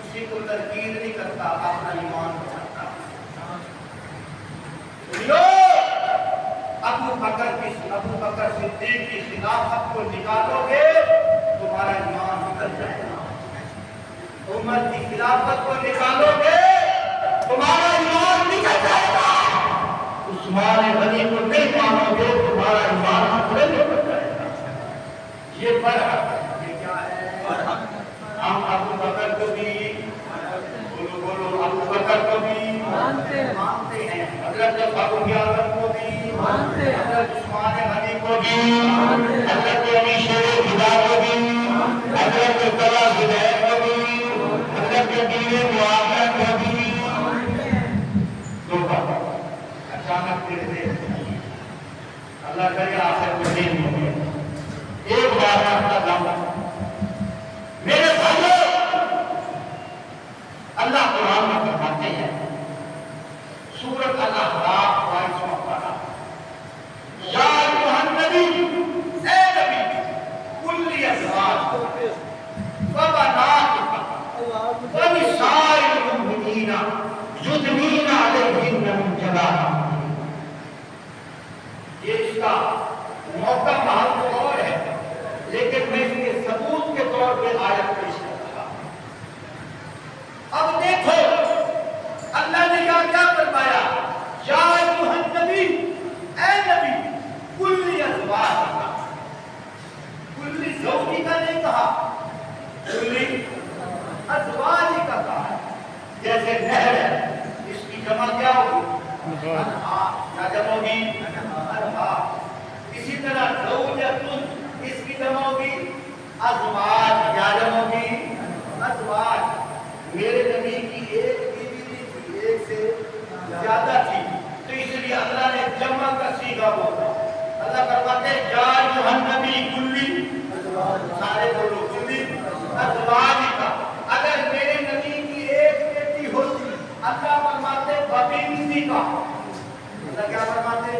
کسی کو تنقید نہیں کرتا، اپنا ایمان بچاتا۔ ابو بکر صدیق کی خلافت کو نکالو گے تمہارا ایمان نکل جائے گا، عمر کی خلافت کو نکالو گے تمہارا ایمان نکل جائے گا، عثمان غنی کو نہیں مانو گے تمہارا ایمان نکل جائے گا۔ یہ برحق ہے، یہ کیا ہے؟ ہم ابو بکر کو بھی بولو ابو بکر کو بھی مانتے ہیں، حضرت فاروق اعظم کو بھی مانتے ہیں، حضرت عثمان غنی کو بھی، حضرت علی شیر خدا کو بھی، حضرت طلحہ زبیر کو بھی، حضرت دین معاویہ کو بھی۔ دو بات اچانک تیرے دے اللہ کرے آخر کو دین ہو گیا۔ ایک بار اپنا دم میرے بھائیوں، اللہ قرآن میں فرماتے ہیں سورۃ الاحزاب 22واں پارہ، یا ایھا النبی، اے نبی، کل ازواج و بناتک و نساء المؤمنین یدنین علیہن من جلابیبہن۔ یہ اس کا موقع محل تو اور ہے، لیکن میں اس کے ثبوت کے طور پہ آیت پیش کرتا ہوں۔ اب دیکھو اللہ نے کیا فرمایا، یا ایھا النبی، اے نبی، کل ازواج کا، کل زوجی کا نہیں کہا، کل ازواج کا کہا۔ جیسے نہر ہے، اس کی جمع کیا ہوگی؟ انہار، کیا جمع ہوگی؟ انہار۔ اسی طرح زوجتن، اس کی جمع ہوگی ازواج، کیا جمع ہوگی؟ ازواج۔ میرے نبی کی ایک بیوی نہیں تھی، ایک سے زیادہ تھی، تو اس لیے اللہ نے جمع کا صیغہ بولا۔ اللہ فرماتے ہیں یا ایھا النبی کلی، سارے بولو کلی ازواج کا۔ اگر میرے نبی کی ایک بیٹی ہوتی، اللہ فرماتے ببنتی کا، اللہ کیا فرماتے؟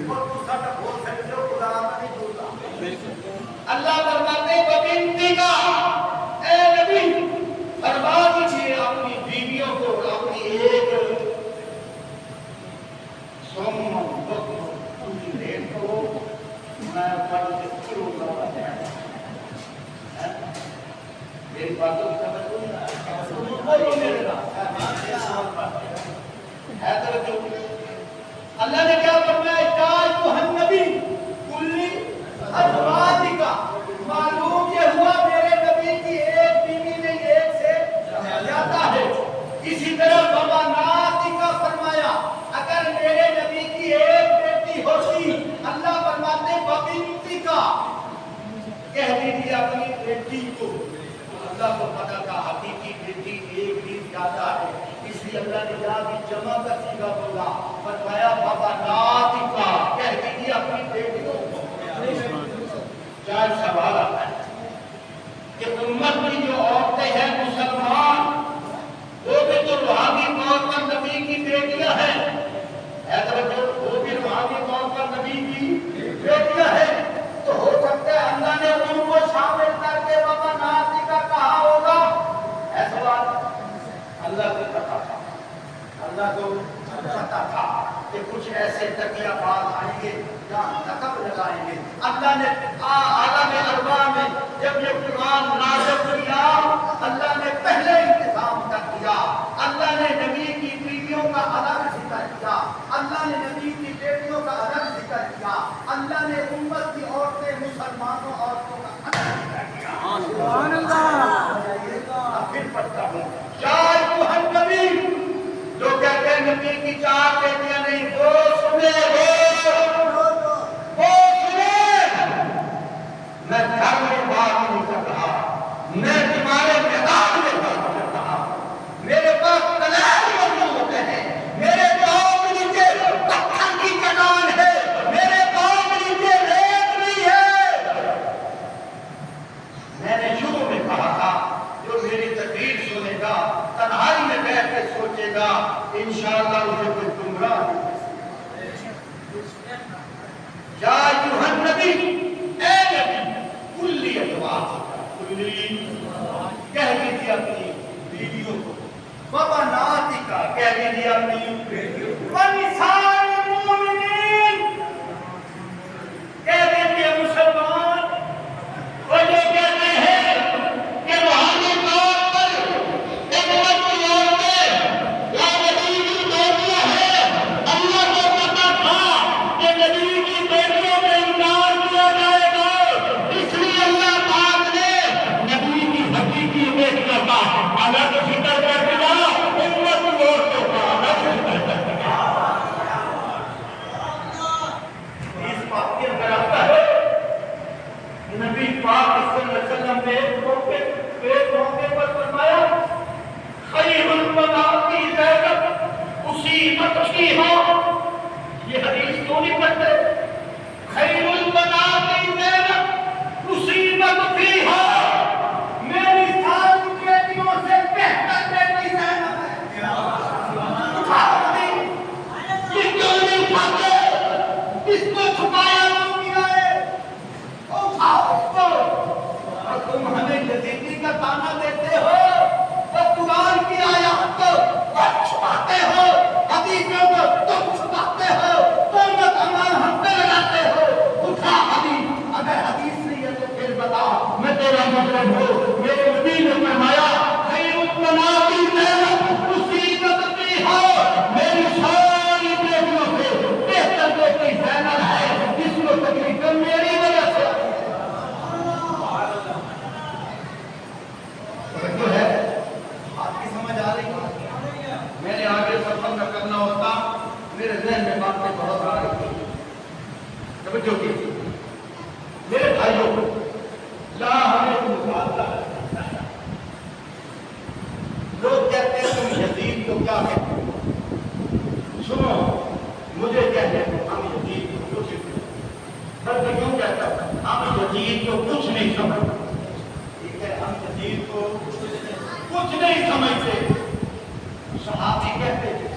اور تو سب بول سکتے ہو، خدا نہیں بولتا۔ اللہ فرماتے ببنتی کا، اے نبی فرما دیجیے اپنی بیویوں کو، اپنی ایک میں شروع کروں گا، میری باتوں کی سمجھ نہیں آ رہی، طرح بابا ناتی کا فرمایا اگر میرے نبی کی ایک بیٹی ہوتی اللہ فرماتے ببنتی کا کہہ دیجیے اپنی بیٹی کو اللہ کو پتا تھا حقیقی بیٹی ایک ہی زیادہ ہے اس لیے اللہ نے یہاں بھی جمع کا سیگا بولا فرمایا بابا ناتی کا کہہ دیجیے اپنی بیٹیوں کو چار سوال آتا ہے کہ امت کی جو عورتیں ہیں مسلمان وہ بھی تو روحانی طور پر نبی کی بیٹیاں ہیں وہ بھی روحانی طور پر نبی کی بیٹیاں ہیں تو ہو سکتا ہے اللہ نے ان کو شامل کر کے بابا ناتی کا کہا ہوگا ایسا بات اللہ کو پتا تھا اللہ کو پتا تھا کہ کچھ ایسے تکیہ باز آئیں گے یا لقب لگائیں گے اللہ نے عالم ارواح میں جب یہ قرآن نازل کیا اللہ نے پہلے انتظام کر دیا اللہ نے نبی کی بیویوں کا الگ ذکر کیا اللہ نے نبی کی بیٹیوں کا الگ ذکر کیا اللہ نے امت کی عورتیں مسلمانوں عورتوں کا الگ ذکر کیا سبحان اللہ پھر پڑھتا ہوں چار کوہن نبی جو کہتے ہیں نبی کی چار بیٹیاں نہیں وہ سنے میں گھر میں بات نہیں کر رہا میں تمہارے میدان میں بات کر رہا میرے پاس تلوار موجود ہوتے ہیں میرے پاؤں کے نیچے پتھر کی چٹان ہے میرے پاؤں کے نیچے ریت نہیں ہے میں نے شروع میں کہا تھا جو میری تقریر سنے گا تنہائی میں بیٹھ کے سوچے گا انشاءاللہ اسے کوئی گمراہ نہیں یا ایھا النبی اے نبی کلی ازواج کلی کہہ دیجیے اپنی بیویوں کو بابا ناتی کا کہہ دیجیے اپنی بیویوں کو ونساء المؤمنین کہہ دیجیے مسلمان وہ جو کہتے ہیں کہ روحانی طور پر امت کی عورتیں یا نبی کی بیٹیاں ہیں اللہ کو پتا تھا کہ نبی کی بیٹیوں میں انکار کیا جائے گا اس لیے اللہ پاک نے نبی کی حقیقی بیٹیوں کا الگ ذکر کر دیا امت کی عورتوں کا الگ ذکر کر دیا اس بات کے اندر آتا ہے نبی پاک صلی اللہ علیہ وسلم نے ایک موقع پر فرمایا خیر البنات زینب اصیبت فیہا یہ حدیث کیوں نہیں پڑھتے خیر البنات زینب اصیبت فیہا میری ساری بیٹیوں سے بہتر بیٹی زینب ہے اٹھاؤ نہیں یہ کیوں نہیں اٹھاتے اس کو چھپایا نہیں کیا ہے اٹھاؤ اس کو اور تم ہمیں یزیدی کا تانا دیتے ہو اور قرآن کی آیات کو چھپاتے ہو حدیثوں کو تم چھپاتے ہو تہمت امان ہم پہ لگاتے ہو اٹھا حدیث اگر حدیث نہیں ہے تو پھر بتا میں تیرا مطلب ہوں میرے نبی نے فرمایا خیر البنات زینب اصیبت فیہا میری ساری بیٹیوں سے بہتر بیٹی زینب ہے جس کو تکلیف میری وجہ سے جو ہے آپ کی سمجھ آ رہی ہے میں نے آگے سفر نہ کرنا ہوتا میرے ذہن میں باتیں بہت آ رہی تھی توجہ کیجیے میرے بھائیوں یہاں ہمیں مقابلہ کرنا ہے لوگ کہتے ہیں تم یزید کو کیا کہتے ہو سنو مجھے کہتے ہیں ہم یزید کو کچھ نہیں بلکہ کیوں کہتا ہوں ہم یزید کو کچھ نہیں سمجھتے ٹھیک ہے ہم یزید کو کچھ نہیں سمجھتے صحابی کہتے ہیں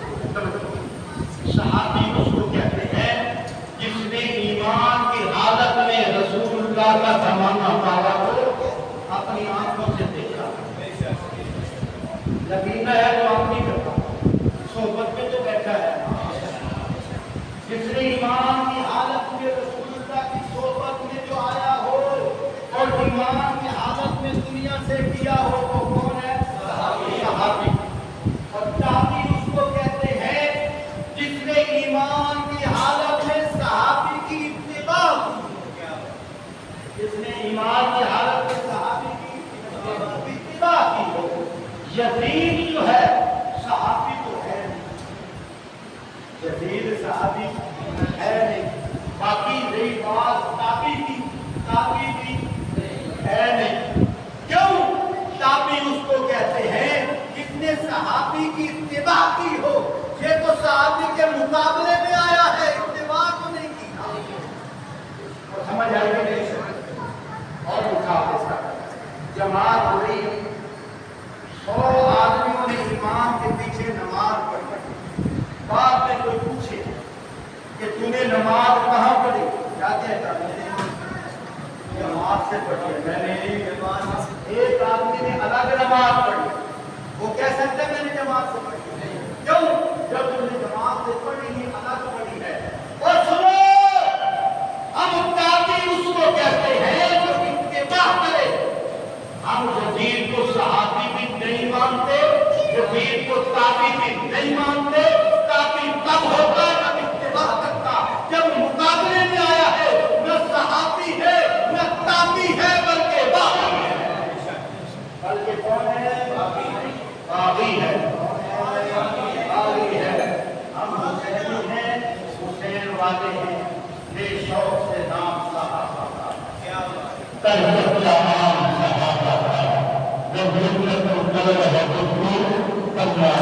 صحابی اس کو کہتے ہیں جس نے ایمان کی حالت میں رسول اللہ کا زمانہ پایا ہو اپنی آنکھوں سے دیکھا یقین ہے جو آپ نہیں کرتا صحبت میں جو بیٹھا ہے جس نے ایمان کی حالت میں رسول اللہ کی صحبت میں جو آیا ہو اور ایمان کی حالت میں دنیا سے کیا ہو وہ کون ہے صحابی اور تابعی اس کو کہتے ہیں جس نے ایمان کی حالت میں صحابی کی اتباع کی جس نے ایمان کی حالت میں صحابی کی اتباع کی ہو یزید جو ہے مقابلے میں آیا ہے، اتباع کو نہیں کی۔ اور سمجھ آئی کہ نہیں؟ اور مقابلہ جماعت ہو رہی ہے، 100 آدمیوں نے امام کے پیچھے نماز پڑھی، بعد میں کوئی پوچھے کہ تم نے نماز کہاں پڑھی؟ جاتے ہیں جماعت سے پڑھی ہے، میں نے جماعت۔ ایک آدمی نے الگ نماز پڑھی، وہ کہہ سکتے میں نے جماعت سے پڑھی ہے، کیوں؟ جب تم نے جماعت سے پڑھی ہی الگ پڑھی ہے۔ اور سنو، ہم تابعی اس کو کہتے ہیں جو اتباع کرے۔ ہم یزید کو صحابی بھی نہیں مانتے، یزید کو تابعی بھی نہیں مانتے۔ تابعی تب ہوتا جب اتباع کرتا، جب مقابلے میں آیا ہے نہ صحابی ہے نہ تابعی ہے بلکہ باغی ہے۔ بلکہ کون ہے؟ باغی ہے، باغی ہے۔ ہم حسینی ہیں، حسین والے ہیں، بے شوق سے نام صحابہ کا۔ تربت کا نام صحابہ کا، جب حضرت کو قلب ہے تو اللہ